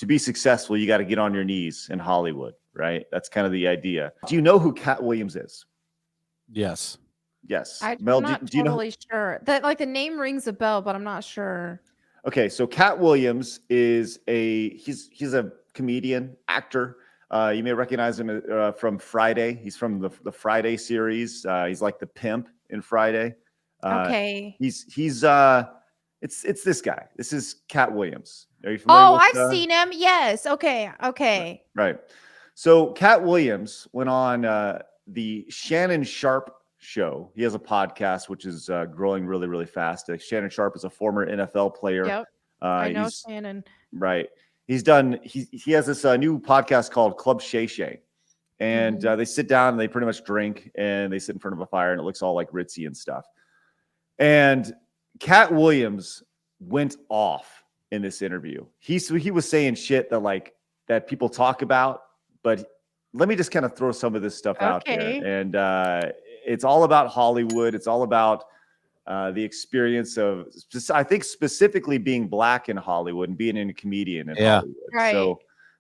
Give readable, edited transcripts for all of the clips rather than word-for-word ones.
to be successful, you got to get on your knees in Hollywood, right? That's kind of the idea. Do you know who Katt Williams is? Yes. Yes. I'm Mel, not do you know? totally sure. That like the name rings a bell, but I'm not sure. Okay, so Katt Williams is he's a comedian, actor. You may recognize him from Friday. He's from the Friday series. He's like the pimp in Friday. Okay. It's this guy. This is Katt Williams. Are you familiar with? I've seen him. Yes. Okay. Right. So Katt Williams went on the Shannon Sharp show. He has a podcast which is growing really, really fast. Shannon Sharp is a former NFL player. Yep. I know Shannon. Right. He has this new podcast called Club Shay Shay. And they sit down and they pretty much drink and they sit in front of a fire and it looks all like ritzy and stuff. And Katt Williams went off in this interview. He was saying shit that people talk about, but let me just kind of throw some of this stuff out there. And it's all about Hollywood. It's all about the experience of, I think, specifically being black in Hollywood and being a comedian in Hollywood. Right.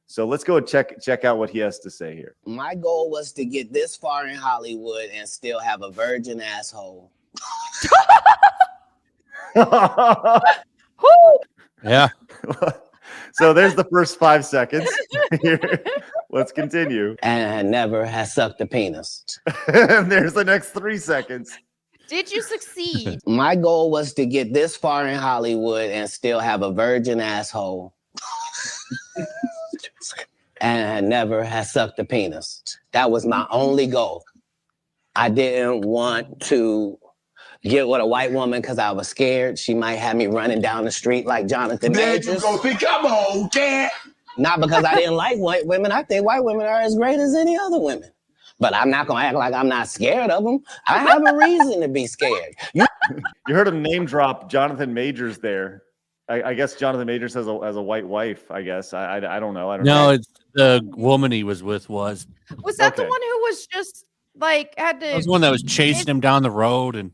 So let's go and check out what he has to say here. My goal was to get this far in Hollywood and still have a virgin asshole. Yeah. So there's the first 5 seconds. Here. Let's continue. And never has sucked a penis. And there's the next 3 seconds. Did you succeed? My goal was to get this far in Hollywood and still have a virgin asshole. And never has sucked a penis. That was my only goal. I didn't want to get with a white woman because I was scared she might have me running down the street like Jonathan Majors. There you go. Come on, Katt. Not because I didn't like white women. I think white women are as great as any other women. But I'm not going to act like I'm not scared of them. I have a reason to be scared. You heard him name drop Jonathan Majors there. I guess Jonathan Majors has a white wife, I guess. I don't know. No, it's the woman he was with was. Was that the one who was just like had to? That was the one that was chasing him down the road and.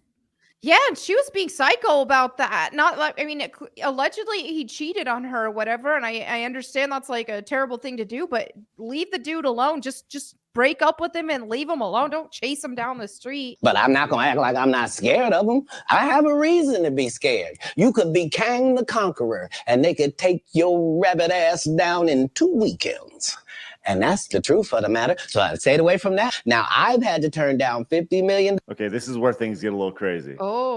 Yeah, and she was being psycho about that. Not like, I mean, allegedly he cheated on her or whatever. And I understand that's like a terrible thing to do, but leave the dude alone. Just break up with him and leave him alone. Don't chase him down the street. But I'm not going to act like I'm not scared of them. I have a reason to be scared. You could be Kang the Conqueror and they could take your rabbit ass down in 2 weekends. And that's the truth of the matter. So I stayed away from that. Now I've had to turn down $50 million. Okay, this is where things get a little crazy. Oh,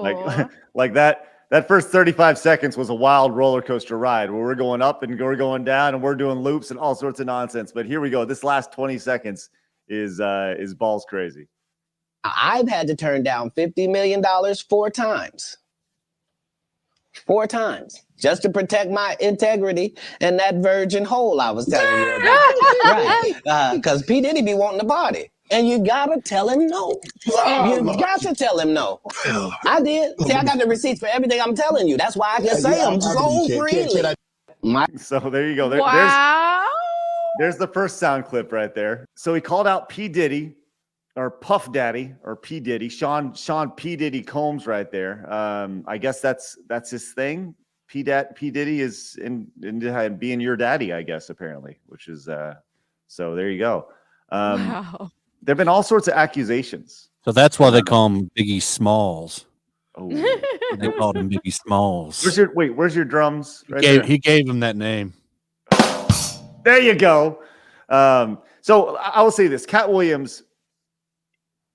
like that first 35 seconds was a wild roller coaster ride where we're going up and we're going down and we're doing loops and all sorts of nonsense. But here we go. This last 20 seconds is balls crazy. I've had to turn down $50 million 4 times. 4 times. Just to protect my integrity and that virgin hole I was telling you about. Right. Because P. Diddy be wanting the body. And you gotta tell him no. You got to tell him no. I did. See, I got the receipts for everything I'm telling you. That's why I can say them so freely. So there you go. wow. There's the first sound clip right there. So he called out P. Diddy, or Puff Daddy, or P. Diddy, Sean P. Diddy Combs right there. I guess that's his thing. P. Diddy is in being your daddy, I guess, apparently, which is so there you go. Wow. There have been all sorts of accusations. So that's why they call him Biggie Smalls. Oh, They called him Biggie Smalls. Where's your drums? He gave him that name. There you go. So I will say this: Katt Williams,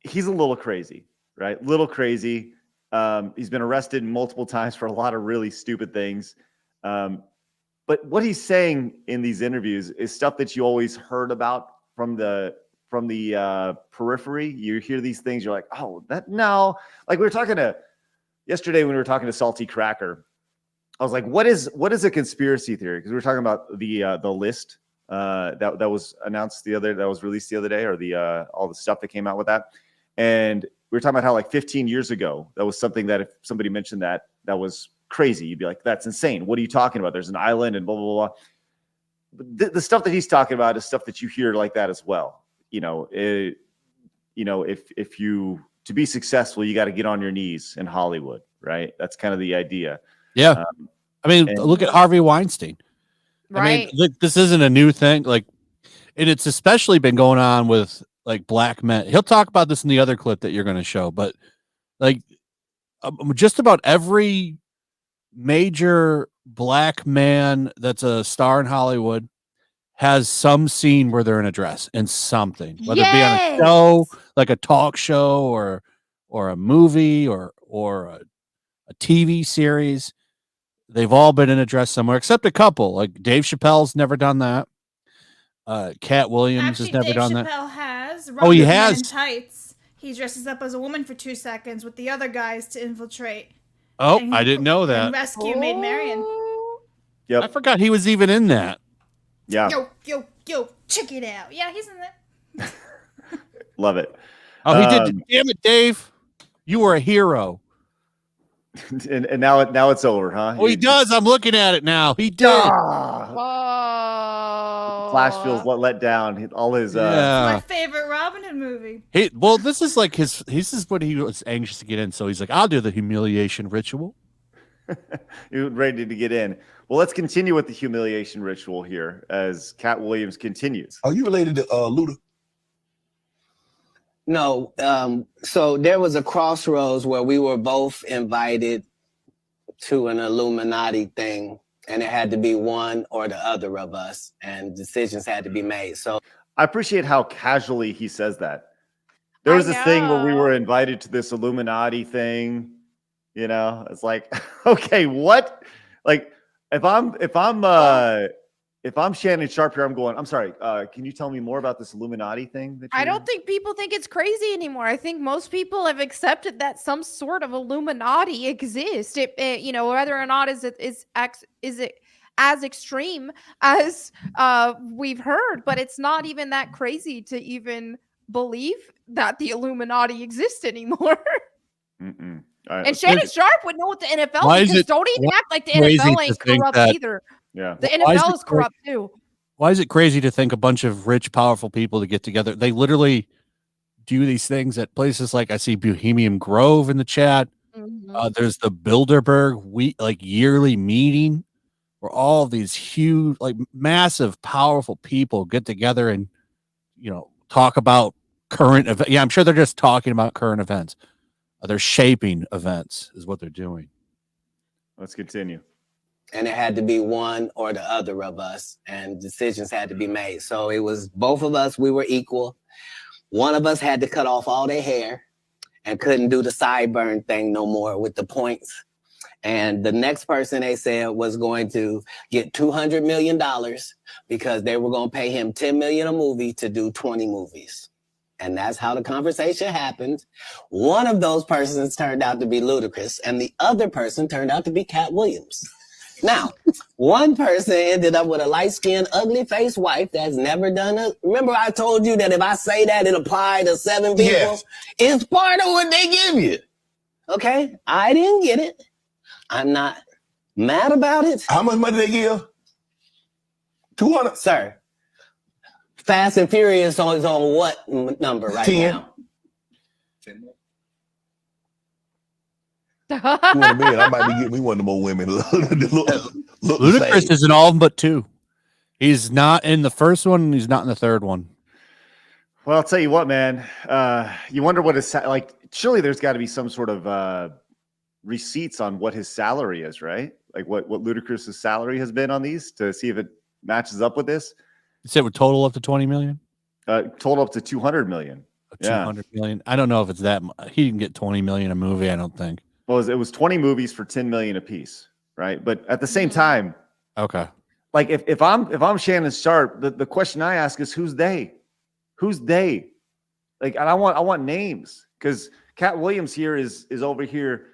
he's a little crazy, right? Little crazy. He's been arrested multiple times for a lot of really stupid things. But what he's saying in these interviews is stuff that you always heard about from the periphery. You hear these things, you're like, oh, no. Like we were talking to yesterday when we were talking to Salty Cracker. I was like, what is a conspiracy theory? Because we were talking about the list that was announced that was released the other day, or all the stuff that came out with that. And we were talking about how like 15 years ago, that was something that if somebody mentioned that was crazy, you'd be like, that's insane. What are you talking about? There's an island and blah, blah, blah. The stuff that he's talking about is stuff that you hear like that as well. If you to be successful, you got to get on your knees in Hollywood, right? That's kind of the idea. Yeah. I mean, look at Harvey Weinstein. Right. I mean, this isn't a new thing. Like, and it's especially been going on with like black men. He'll talk about this in the other clip that you're going to show, but like just about every major black man that's a star in Hollywood has some scene where they're in a dress in something, whether it be on a show, like a talk show, or a movie, or a TV series. They've all been in a dress somewhere, except a couple. Like Dave Chappelle's never done that. Katt Williams has never Dave done Chappelle that. has. Oh, he Robin Hood Men has? in Tights. He dresses up as a woman for 2 seconds with the other guys to infiltrate. Oh, and I didn't know And that. rescue Maid Marian. Yep. I forgot he was even in that. Yeah. Yo, check it out. Yeah, he's in that. Love it. Oh, he did. Damn it, Dave. You were a hero. And now it's over, huh? Oh, he does. I'm looking at it now. He did. Ah, Oh. Flash feels let down. All his My favorite Robin Hood movie. Well, this is like this is what he was anxious to get in. So he's like, I'll do the humiliation ritual. You're ready to get in. Well, let's continue with the humiliation ritual here as Katt Williams continues. Are you related to Luda? No, so there was a crossroads where we were both invited to an Illuminati thing, and it had to be one or the other of us, and decisions had to be made. So I appreciate how casually he says that. There was this thing where we were invited to this Illuminati thing. You know, it's like, okay, what? Like, if I'm Shannon Sharp here, I'm going, I'm sorry, can you tell me more about this Illuminati thing? I don't think people think it's crazy anymore. I think most people have accepted that some sort of Illuminati exists. You know, whether or not is it as extreme as we've heard, but it's not even that crazy to even believe that the Illuminati exists anymore. And Shannon Sharp would know what the NFL is, because don't even act like the NFL ain't corrupt either. Yeah, the NFL is corrupt too. Why is it crazy to think a bunch of rich, powerful people to get together? They literally do these things at places like, I see Bohemian Grove in the chat. There's the Bilderberg yearly meeting where all of these huge, like massive, powerful people get together and, you know, talk about current events. Yeah, I'm sure they're just talking about current events. They're shaping events is what they're doing. Let's continue. And it had to be one or the other of us, and decisions had to be made. So it was both of us. We were equal. One of us had to cut off all their hair and couldn't do the sideburn thing no more with the points. And the next person, they said, was going to get $200 million because they were going to pay him $10 million a movie to do 20 movies. And that's how the conversation happened. One of those persons turned out to be Ludacris, and the other person turned out to be Katt Williams. Now, one person ended up with a light-skinned, ugly-faced wife that's never done it. Remember I told you that if I say that, it applied to 7 people? Yes. It's part of what they give you. Okay? I didn't get it. I'm not mad about it. How much money they give? 200? Sir, Fast and Furious is on what number right 10. now? 10 more. I might be getting me one of the more women. Ludacris is in all of them but 2. He's not in the first one, and he's not in the third one. Well, I'll tell you what, man. You wonder what his like. Surely there's got to be some sort of receipts on what his salary is, right? Like what Ludacris's salary has been on these, to see if it matches up with this. You said it would total up to 20 million? Total up to 200 million. 200 million. I don't know if it's that. He didn't get 20 million a movie, I don't think. Well, it was 20 movies for 10 million a piece, right? But at the same time, okay. Like if I'm Shannon Sharp, the question I ask is, who's they? Who's they? Like, and I want names, because Katt Williams here is over here,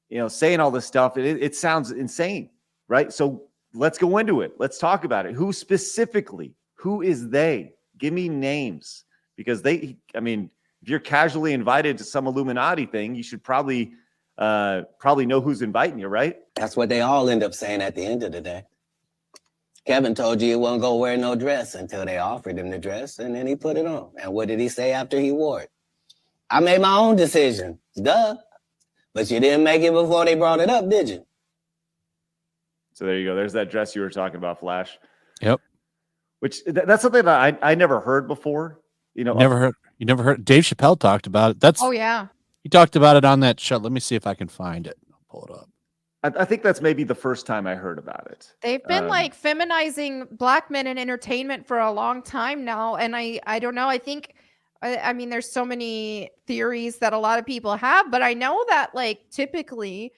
you know, saying all this stuff. It sounds insane, right? So let's go into it. Let's talk about it. Who specifically? Who is they? Give me names, because if you're casually invited to some Illuminati thing, you should probably know who's inviting you, right? That's what they all end up saying at the end of the day. Kevin told you he wasn't going to wear no dress until they offered him the dress, and then he put it on. And what did he say after he wore it? I made my own decision. Duh. But you didn't make it before they brought it up, did you? So there you go. There's that dress you were talking about, Flash. Yep. Which that's something that I never heard before. You know, You never heard Dave Chappelle talked about it. Oh yeah. He talked about it on that show. Let me see if I can find it. I'll pull it up. I think that's maybe the first time I heard about it. They've been like feminizing black men in entertainment for a long time now, and I don't know. I think I mean there's so many theories that a lot of people have, but I know that like typically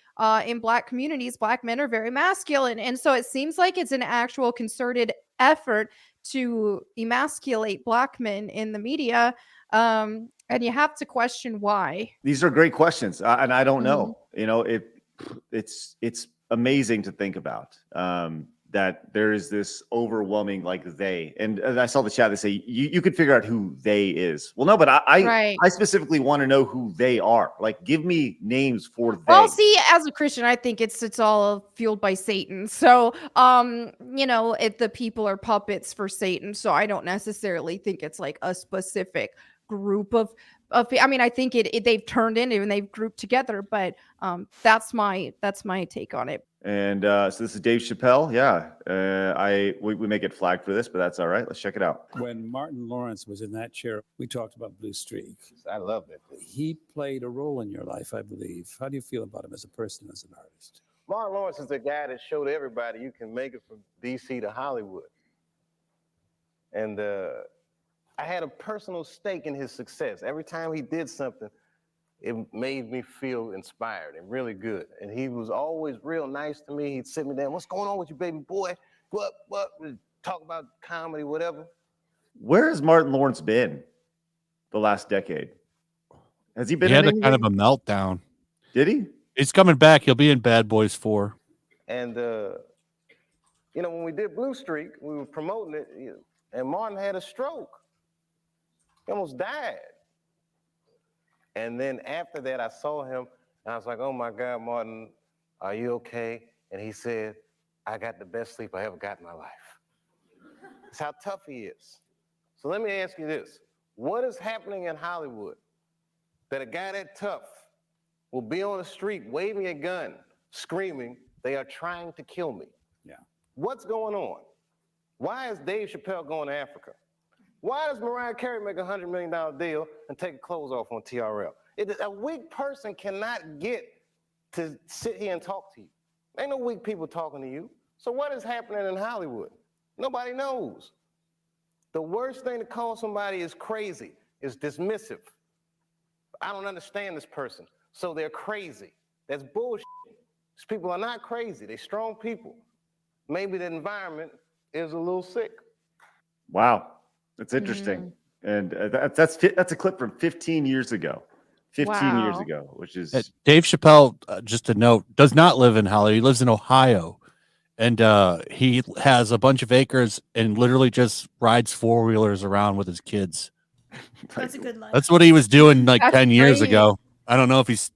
in black communities, black men are very masculine, and so it seems like it's an actual concerted effort to emasculate black men in the media. And you have to question why. These are great questions, and I don't Mhm. know. You know, it's amazing to think about that there is this overwhelming like they. And I saw the chat. They say you could figure out who they is. Well, no, but Right. I specifically want to know who they are. Like, give me names for they. Well, see, as a Christian, I think it's all fueled by Satan. So, you know, if the people are puppets for Satan, so I don't necessarily think it's like a specific group of I mean, I think they've turned into and they've grouped together, but that's my take on it. And so this is Dave Chappelle. Yeah, we may get flagged for this, but that's all right. Let's check it out. When Martin Lawrence was in that chair, we talked about Blue Streak. I love it. He played a role in your life, I believe. How do you feel about him as a person, as an artist? Martin Lawrence is the guy that showed everybody you can make it from DC to Hollywood. And I had a personal stake in his success. Every time he did something, it made me feel inspired and really good. And he was always real nice to me. He'd sit me down, what's going on with you, baby boy? What? We'd talk about comedy, whatever. Where has Martin Lawrence been the last decade? Has he been He had in a kind of anything? a meltdown. Did he? He's coming back. He'll be in Bad Boys 4. And, you know, when we did Blue Streak, we were promoting it, and Martin had a stroke. He almost died. And then after that, I saw him, and I was like, oh my God, Martin, are you okay? And he said, I got the best sleep I ever got in my life. That's how tough he is. So let me ask you this. What is happening in Hollywood that a guy that tough will be on the street waving a gun, screaming, they are trying to kill me? Yeah. What's going on? Why is Dave Chappelle going to Africa? Why does Mariah Carey make a $100 million deal and take her clothes off on TRL? A weak person cannot get to sit here and talk to you. Ain't no weak people talking to you. So what is happening in Hollywood? Nobody knows. The worst thing to call somebody is crazy, is dismissive. I don't understand this person, so they're crazy. That's bullshit. These people are not crazy. They're strong people. Maybe the environment is a little sick. Wow, that's interesting. And that's a clip from 15 years ago. 15 years Wow. ago, which is Dave Chappelle, just a note, does not live in Hollywood. He lives in Ohio. And he has a bunch of acres and literally just rides four-wheelers around with his kids. That's a good life. That's what he was doing like That's 10 years great. ago. I don't know if he's,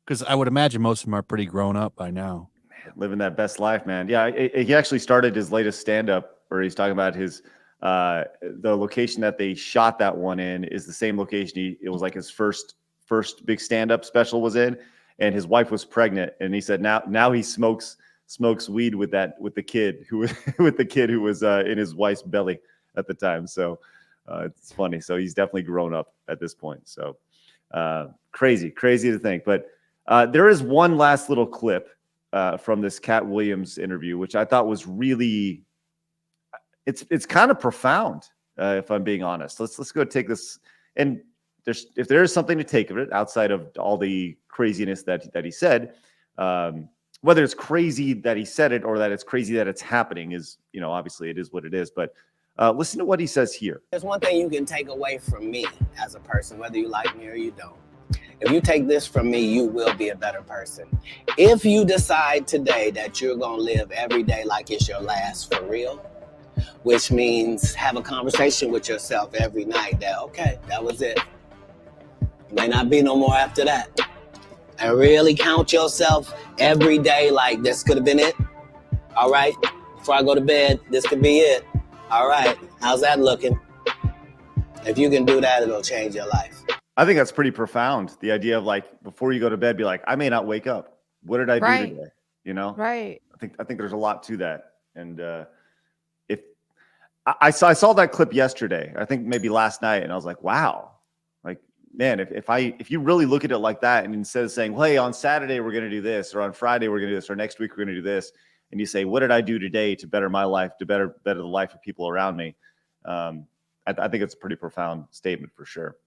because I would imagine most of them are pretty grown up by now. living that best life, man. Yeah, he actually started his latest stand-up where he's talking about his the location that they shot that one in is the same location it was like his first big stand-up special was in, and his wife was pregnant, and he said now he smokes weed with the kid who was in his wife's belly at the time. So it's funny. So he's definitely grown up at this point. So crazy to think. But there is one last little clip from this Katt Williams interview, which I thought was really, it's kind of profound, if I'm being honest. Let's go take this. And if there is something to take of it outside of all the craziness that he said, whether it's crazy that he said it or that it's crazy that it's happening is, obviously it is what it is. But listen to what he says here. There's one thing you can take away from me as a person, whether you like me or you don't. If you take this from me, you will be a better person. If you decide today that you're going to live every day like it's your last for real, which means have a conversation with yourself every night that, okay, that was it. May not be no more after that. And really count yourself every day like this could have been it. All right, before I go to bed, this could be it. All right, how's that looking? If you can do that, it'll change your life. I think that's pretty profound. The idea of like, before you go to bed, be like, I may not wake up. What did I do today? Right. I think there's a lot to that. And I saw that clip yesterday. I think maybe last night, and I was like, wow, like, man, if you really look at it like that, and instead of saying, well, hey, on Saturday we're going to do this, or on Friday we're going to do this, or next week we're going to do this, and you say, what did I do today to better my life, to better the life of people around me? I think it's a pretty profound statement for sure.